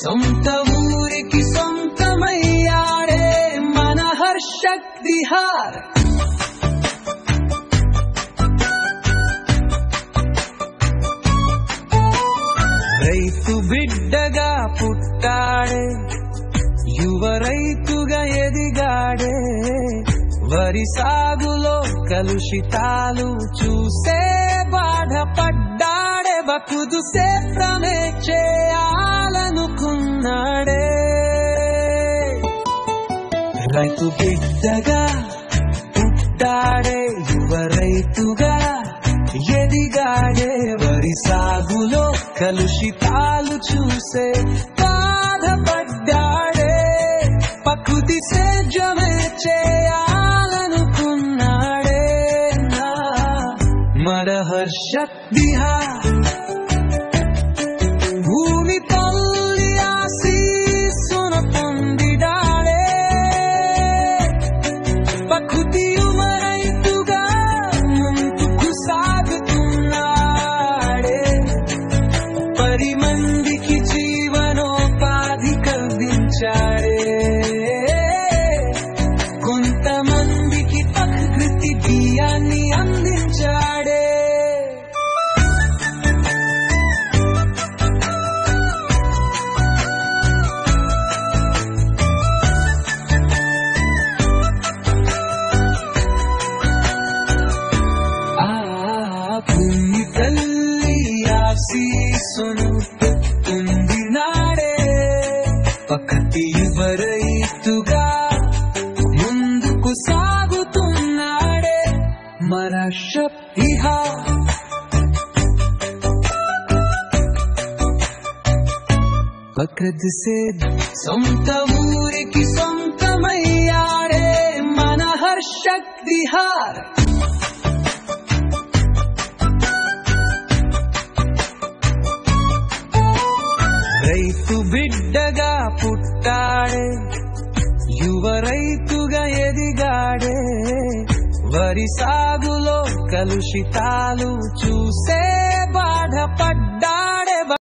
సొంత ఊరికి సొంతమయ్యాడే మన హర్ష విహార్. రైతు బిడ్డగా పుట్టాడే యువ రైతుగా ఎదిగాడే వరి సాగులో కలుషితాలు చూసే బాధపడ్డాడే బకుదు సేద్యమే చేయాలనుకున్నాడే. రైతు బిడ్డగా పుట్టాడే యువ రైతుగా ఎదిగాడే వరి సాగులో కలుషితాలు చూసే బాధపడ్డాడే ప్రకృతి సేద్యమే చేయాలనుకున్నాడే మన హర్ష విహార్. భూమి తల్లి ఆశీస్సును పొందిడాడే ప్రకృతి రైతుగా ముందుకు సాగుతున్నాడే. 10 మందికి జీవనోపాధి కల్పించాడే. కొంతమందికి ప్రకృతి బియ్యాన్ని అందించాడే. భూమి తల్లి ఆశీస్సును పొందినాడే ప్రకృతి రైతుగా ముందుకు సాగుతున్నాడే మన హర్ష విహార్. ప్రకృతి సొంత ఊరికి సొంతమయ్యాడే మన హర్ష విహార్. రైతు బిడ్డగా పుట్టాడే యువ రైతుగా ఎదిగాడే వరి సాగులో కలుషితాలు చూసే బాధపడ్డాడే